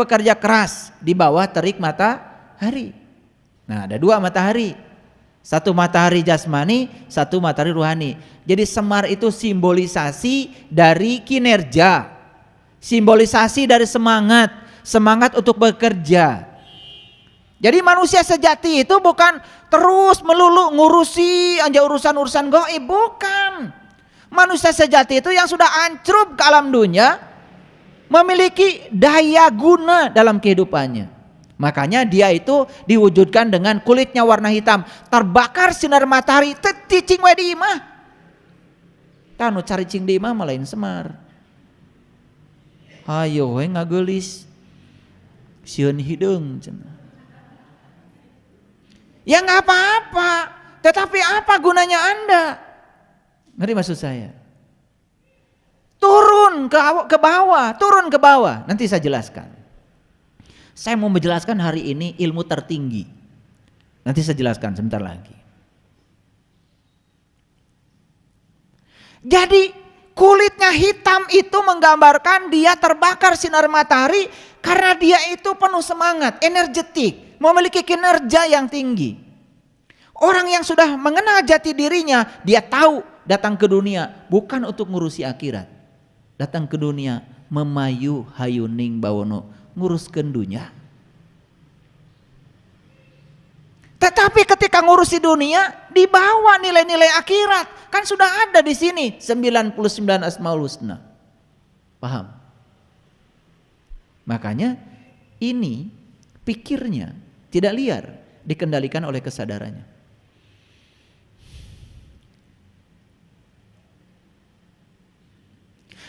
bekerja keras di bawah terik matahari. Nah, ada dua matahari. Satu matahari jasmani, satu matahari ruhani. Jadi semar itu simbolisasi dari kinerja. Simbolisasi dari semangat. Semangat untuk bekerja. Jadi manusia sejati itu bukan terus melulu ngurusi aja urusan-urusan gaib, bukan. Manusia sejati itu yang sudah ancrup ke alam dunia, memiliki daya guna dalam kehidupannya. Makanya dia itu diwujudkan dengan kulitnya warna hitam, terbakar sinar matahari, cicing we di imah. Tanu cari cing di imah malain semar. Ayo we ngagelis. Sieun hideung cenah. Ya nggak apa-apa, tetapi apa gunanya Anda? Ngerti maksud saya? Turun ke bawah, turun ke bawah. Nanti saya jelaskan. Saya mau menjelaskan hari ini ilmu tertinggi. Nanti saya jelaskan sebentar lagi. Jadi kulitnya hitam itu menggambarkan dia terbakar sinar matahari karena dia itu penuh semangat, energetik, memiliki kinerja yang tinggi. Orang yang sudah mengenal jati dirinya, dia tahu datang ke dunia bukan untuk ngurusi akhirat. Datang ke dunia memayu hayuning bawono, nguruskeun dunia. Tetapi ketika ngurusi dunia dibawa nilai-nilai akhirat, kan sudah ada di sini 99 Asmaul Husna. Paham? Makanya ini pikirnya tidak liar, dikendalikan oleh kesadarannya.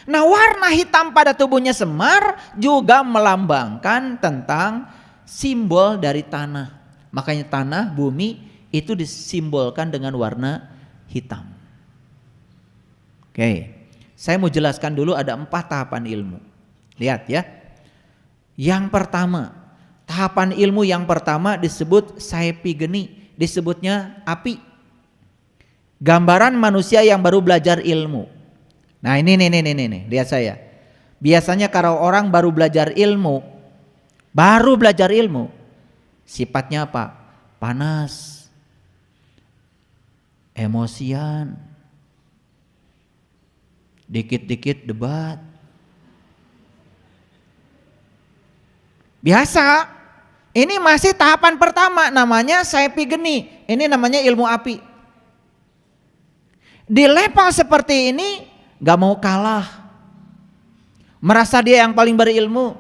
Nah, warna hitam pada tubuhnya Semar juga melambangkan tentang simbol dari tanah. Makanya tanah, bumi itu disimbolkan dengan warna hitam. Oke, saya mau jelaskan dulu ada 4 tahapan ilmu. Lihat ya. Yang pertama, tahapan ilmu yang pertama disebut saepigeni, disebutnya api. Gambaran manusia yang baru belajar ilmu. Nah ini, lihat saya. Biasanya kalau orang baru belajar ilmu, sifatnya apa? Panas, emosian, dikit-dikit debat. Biasa, ini masih tahapan pertama, namanya saepigeni, ini namanya ilmu api. Di level seperti ini gak mau kalah, merasa dia yang paling berilmu.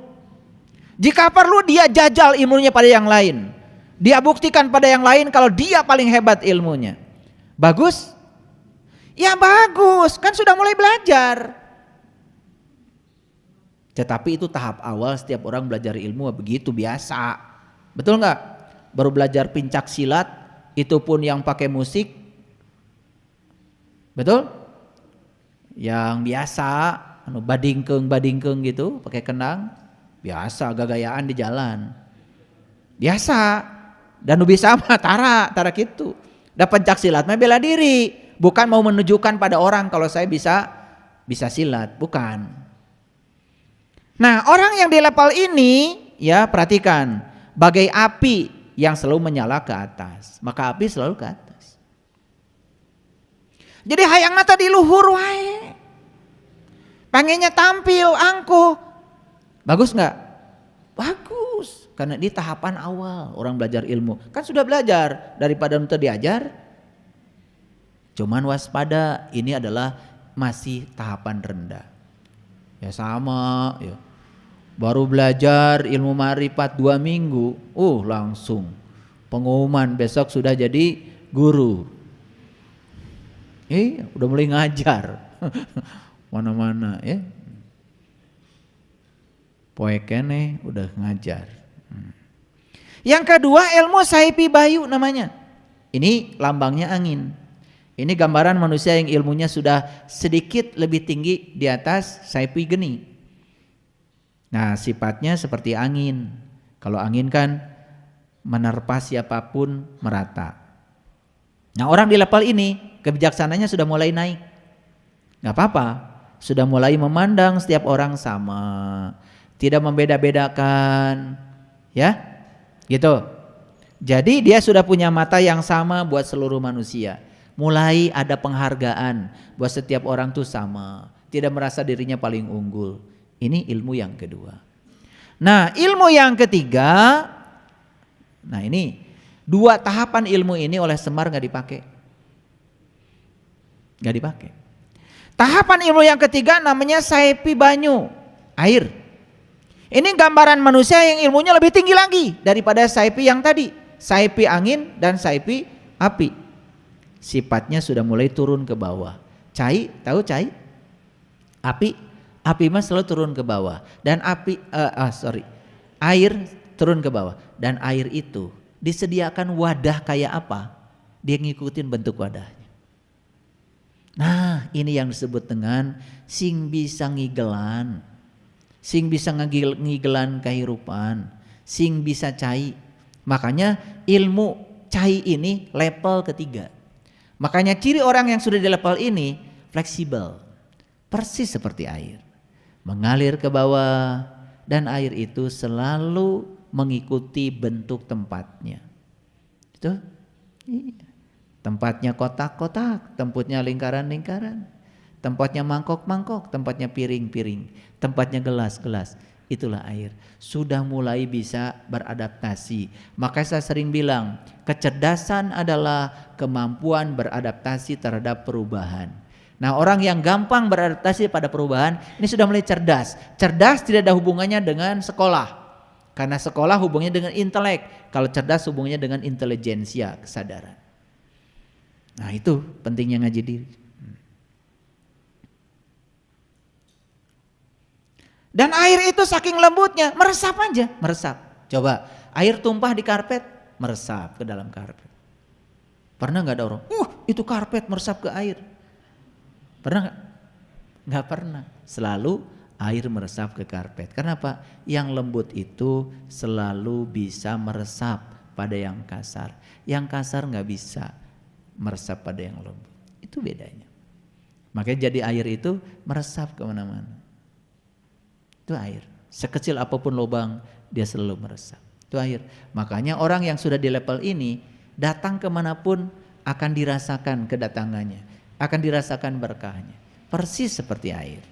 Jika perlu dia jajal ilmunya pada yang lain, dia buktikan pada yang lain kalau dia paling hebat ilmunya. Bagus? Ya bagus, kan sudah mulai belajar. Tetapi itu tahap awal setiap orang belajar ilmu begitu biasa. Betul nggak? Baru belajar pencak silat, itu pun yang pakai musik. Betul? Yang biasa, badingkeng gitu, pakai kendang, biasa gagayaan di jalan, biasa. Dan bisa mah tara gitu. Dan pencak silat mah bela diri, bukan mau menunjukkan pada orang kalau saya bisa silat, bukan. Nah, orang yang di level ini ya perhatikan, bagai api yang selalu menyala ke atas, maka api selalu ke atas. Jadi hayang mata di luhur wae. Pengennya tampil angkuh. Bagus enggak? Bagus. Karena di tahapan awal orang belajar ilmu. Kan sudah belajar, daripada untuk diajar. Cuman waspada, ini adalah masih tahapan rendah. Ya sama ya. Baru belajar ilmu ma'rifat 2 minggu, langsung pengumuman besok sudah jadi guru. Udah mulai ngajar mana-mana ya. Poe kene udah ngajar. Yang kedua ilmu saipi bayu namanya. Ini lambangnya angin. Ini gambaran manusia yang ilmunya sudah sedikit lebih tinggi di atas saipi geni. Nah, sifatnya seperti angin. Kalau angin kan menerpa siapapun merata. Nah, orang di level ini kebijaksananya sudah mulai naik. Gak apa-apa, sudah mulai memandang setiap orang sama. tidak membeda-bedakan, ya, gitu. Jadi dia sudah punya mata yang sama buat seluruh manusia. Mulai ada penghargaan buat setiap orang tuh sama, tidak merasa dirinya paling unggul. Ini ilmu yang kedua. Nah, ilmu yang ketiga, nah ini dua tahapan ilmu ini oleh Semar nggak dipakai, nggak dipakai. Tahapan ilmu yang ketiga namanya saipi banyu, air. Ini gambaran manusia yang ilmunya lebih tinggi lagi daripada saipi yang tadi, saipi angin dan saipi api. Sifatnya sudah mulai turun ke bawah. Cai, tahu cai? Api mah selalu turun ke bawah. Dan air turun ke bawah. Dan air itu disediakan wadah kayak apa? Dia ngikutin bentuk wadahnya. Nah, ini yang disebut dengan sing bisa ngigelan. Sing bisa ngigelan kehidupan. Sing bisa cai. Makanya ilmu cai ini level ketiga. Makanya ciri orang yang sudah di level ini fleksibel, persis seperti air, mengalir ke bawah dan air itu selalu mengikuti bentuk tempatnya. Itu tempatnya kotak-kotak, tempatnya lingkaran-lingkaran, tempatnya mangkok-mangkok, tempatnya piring-piring, tempatnya gelas-gelas. Itulah air, sudah mulai bisa beradaptasi. Maka saya sering bilang, kecerdasan adalah kemampuan beradaptasi terhadap perubahan. Nah, orang yang gampang beradaptasi pada perubahan ini sudah mulai cerdas. Cerdas tidak ada hubungannya dengan sekolah, karena sekolah hubungannya dengan intelek. Kalau cerdas hubungannya dengan intelijensia, kesadaran. Nah, itu pentingnya ngaji diri. Dan air itu saking lembutnya, meresap aja, meresap. Coba, air tumpah di karpet, meresap ke dalam karpet. Pernah gak ada orang, itu karpet meresap ke air? Pernah gak? Gak pernah. Selalu air meresap ke karpet. Kenapa? Yang lembut itu selalu bisa meresap pada yang kasar. Yang kasar gak bisa meresap pada yang lembut. Itu bedanya. Makanya jadi air itu meresap kemana-mana. Itu air, sekecil apapun lubang dia selalu meresap. Itu air. Makanya orang yang sudah di level ini datang kemanapun akan dirasakan kedatangannya, akan dirasakan berkahnya, persis seperti air.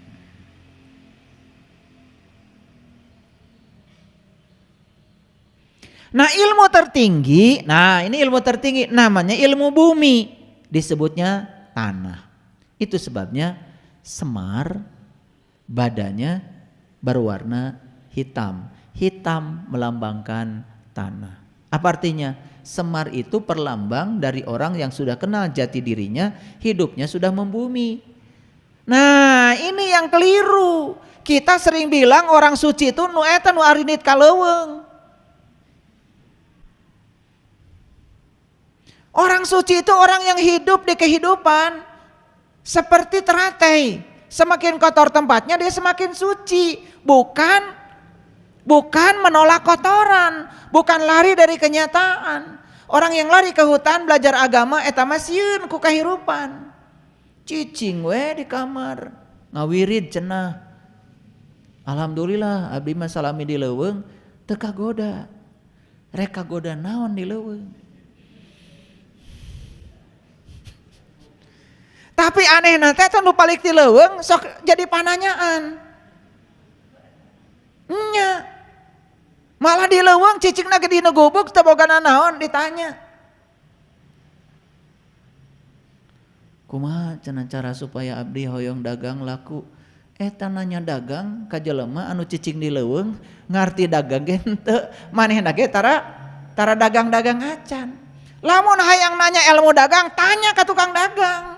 Nah, ilmu tertinggi, ini ilmu tertinggi namanya ilmu bumi, disebutnya tanah. Itu sebabnya Semar badannya berwarna hitam. Hitam melambangkan tanah. Apa artinya? Semar itu perlambang dari orang yang sudah kenal jati dirinya, hidupnya sudah membumi. Nah, ini yang keliru. Kita sering bilang orang suci itu nu eta nu arinit kaleuweung. Orang suci itu orang yang hidup di kehidupan seperti teratai. Semakin kotor tempatnya dia semakin suci. Bukan menolak kotoran, bukan lari dari kenyataan. Orang yang lari ke hutan belajar agama eta mah sieun ku kahirupan. Cicing we di kamar, ngawirid cenah. Alhamdulillah abdi mah salami di leuweung teu kagoda. Rek kagoda naon di leuweung. Tapi aneh teh nu balik ti leuweung sok jadi pananyaan. Nya. Malah di leuweung cicingna ge dina gubuk teu bogana naon ditanya. Kumaha cenah cara supaya abdi hoyong dagang laku? Eta nanya dagang ka jelema anu cicing di leuweung ngarti dagang ge henteu, manehna ge tara dagang-dagang acan. Lamun hayang nanya ilmu dagang tanya ka tukang dagang.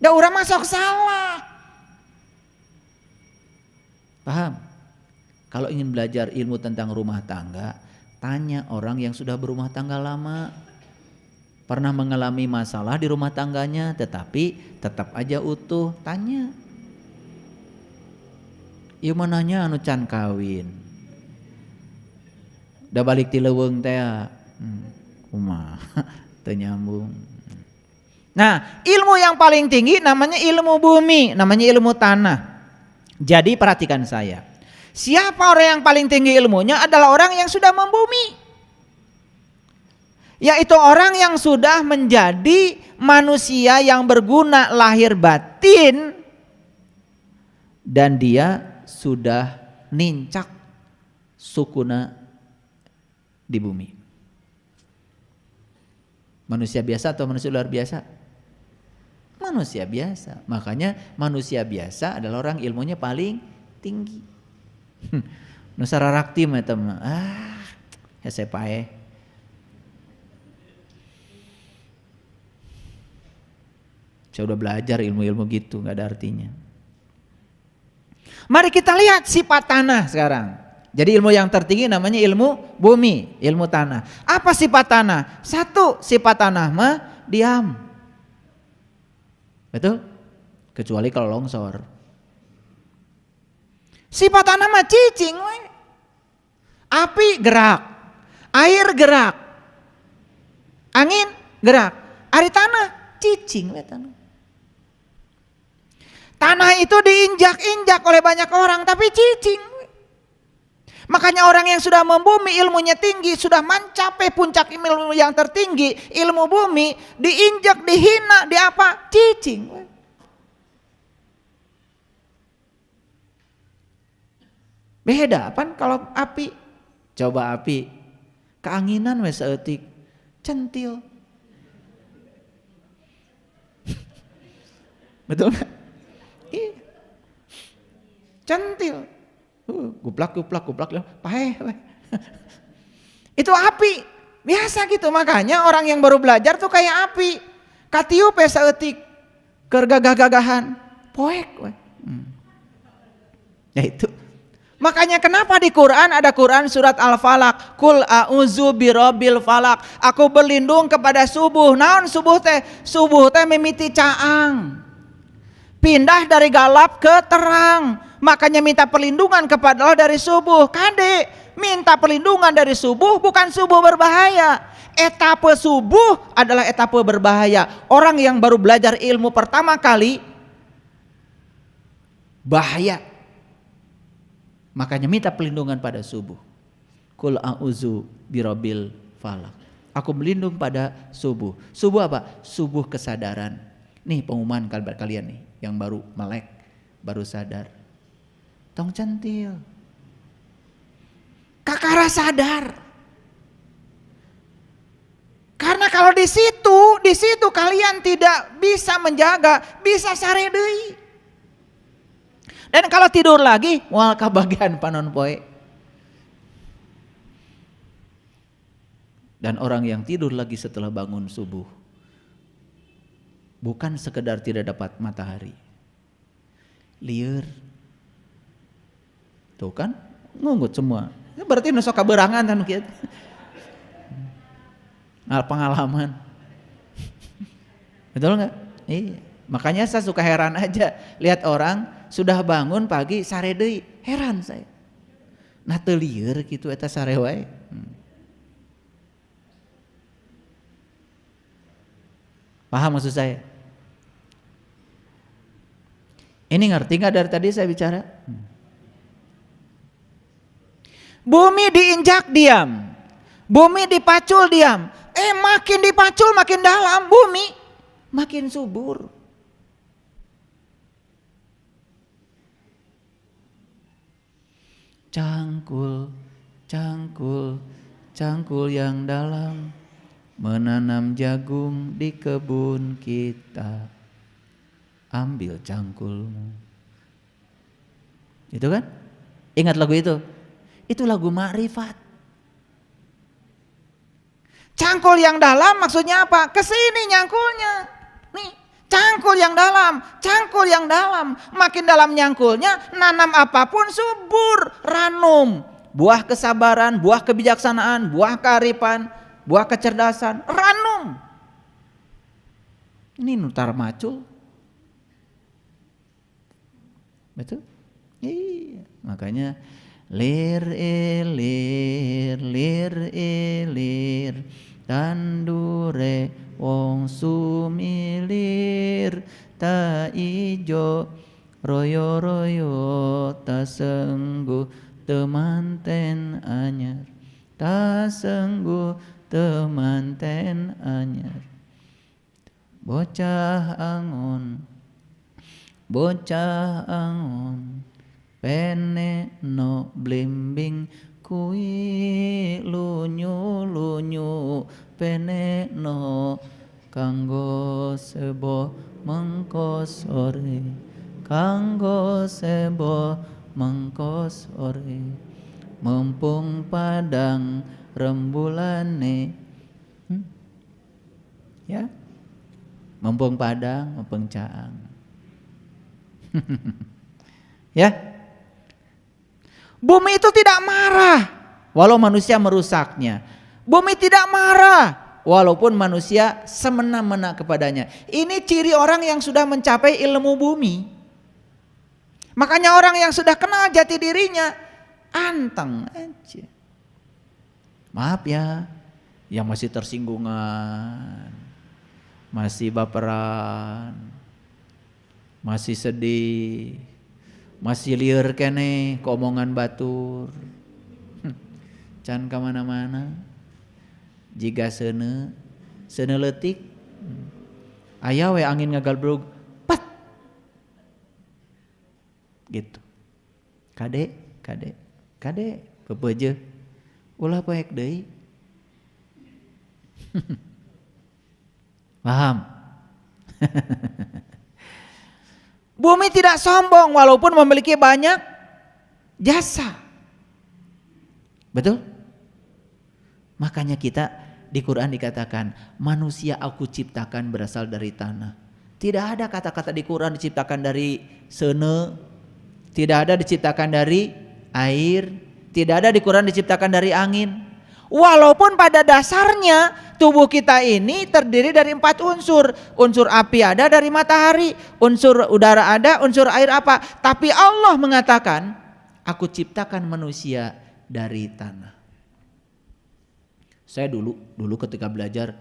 Da urang masuk salah. Paham? Kalau ingin belajar ilmu tentang rumah tangga, tanya orang yang sudah berumah tangga lama. Pernah mengalami masalah di rumah tangganya tetapi tetap aja utuh, tanya. Ieu mah nanya anu can kawin. Da balik ti leuweung teh kumaha teu nyambung. Nah, ilmu yang paling tinggi namanya ilmu bumi, namanya ilmu tanah. Jadi perhatikan saya. Siapa orang yang paling tinggi ilmunya? Adalah orang yang sudah membumi, yaitu orang yang sudah menjadi manusia yang berguna lahir batin, dan dia sudah nincak sukuna di bumi. Manusia biasa atau manusia luar biasa? Manusia biasa. Makanya manusia biasa adalah orang ilmunya paling tinggi. Nusara rakti mah teman. Ya saya pae. Saya udah belajar ilmu-ilmu gitu, nggak ada artinya. Mari kita lihat sifat tanah sekarang. Jadi ilmu yang tertinggi namanya ilmu bumi, ilmu tanah. Apa sifat tanah? Satu, sifat tanah mah diam. Betul? Kecuali kalau longsor. Sifat tanah mah cicing we. Api gerak, air gerak, angin gerak. Ari tanah cicing we tanah. Tanah itu diinjak-injak oleh banyak orang tapi cicing. Makanya orang yang sudah membumi ilmunya tinggi, sudah mencapai puncak ilmu yang tertinggi, ilmu bumi, diinjak, dihina, di apa? Cicing. Beda kan kalau api. Coba api, keanginan wes seetik, centil. Betul nggak? Iya. Centil. Guplak, pahe. Itu api, biasa gitu. Makanya orang yang baru belajar tuh kayak api. Katiu pesa etik, kergagah-gagahan, poek. Ya itu. Makanya kenapa di Quran ada Quran surat Al-Falaq, Kul a'udzu birabbil falaq. Aku berlindung kepada subuh. Naon subuh teh? Subuh teh mimiti caang. Pindah dari galap ke terang. Makanya minta perlindungan kepada Allah dari subuh. Kade, minta perlindungan dari subuh, bukan subuh berbahaya. Etape subuh adalah etape berbahaya. Orang yang baru belajar ilmu pertama kali bahaya. Makanya minta perlindungan pada subuh. Qul a'udzu birabbil falaq. Aku berlindung pada subuh. Subuh apa? Subuh kesadaran. Nih pengumuman kalian nih yang baru melek, baru sadar. Tong centil. Kakara sadar. Karena kalau di situ kalian tidak bisa menjaga, bisa sare deui. Dan kalau tidur lagi, moal kabagian panon poe. Dan orang yang tidur lagi setelah bangun subuh, bukan sekedar tidak dapat matahari, lieur. Tuh kan, ngungut semua. Ya berarti nusok kaberangan kan gitu. Pengalaman. Betul nggak? Iya. Makanya saya suka heran aja lihat orang sudah bangun pagi sare deui, heran saya. Nah teu lieur kitu eta sare wae. Paham maksud saya? Ini ngerti nggak dari tadi saya bicara? Bumi diinjak diam, bumi dipacul diam. Makin dipacul makin dalam, bumi makin subur. Cangkul, cangkul, cangkul yang dalam, menanam jagung di kebun kita. Ambil cangkulmu. Itu kan? Ingat lagu itu? Itu lagu Ma'rifat. Cangkul yang dalam maksudnya apa? Kesini nyangkulnya. Nih, cangkul yang dalam, cangkul yang dalam. Makin dalam nyangkulnya, nanam apapun subur, ranum. Buah kesabaran, buah kebijaksanaan, buah kearifan, buah kecerdasan, ranum. Ini nutar macul. Betul? Iya, makanya lir ilir tandure wong sumilir ta ijo royo-royo tasengguh temanten anyar, tasengguh temanten anyar. Bocah angon pene no blimbing kui lunyu pene no kanggo sebo mengko sore, kanggo sebo mengko sore, mumpung padang rembulane. Ya, mumpung padang, mumpung caang. Ya, bumi itu tidak marah walau manusia merusaknya. Bumi tidak marah walaupun manusia semena-mena kepadanya. Ini ciri orang yang sudah mencapai ilmu bumi. Makanya orang yang sudah kenal jati dirinya anteng aja. Maaf ya, yang masih tersinggungan, masih baperan, masih sedih, masih liar kene keomongan batur, can kemana-mana. Jika sene letik, aya we angin ngagalbrug, pat, gitu. Kade, pepeje, ulah poek deui. Paham? Bumi tidak sombong walaupun memiliki banyak jasa. Betul? Makanya kita di Quran dikatakan manusia aku ciptakan berasal dari tanah. Tidak ada kata-kata di Quran diciptakan dari sene, tidak ada diciptakan dari air, tidak ada di Quran diciptakan dari angin. Walaupun pada dasarnya tubuh kita ini terdiri dari 4 unsur. Unsur api ada dari matahari, unsur udara ada, unsur air apa. Tapi Allah mengatakan, aku ciptakan manusia dari tanah. Saya dulu ketika belajar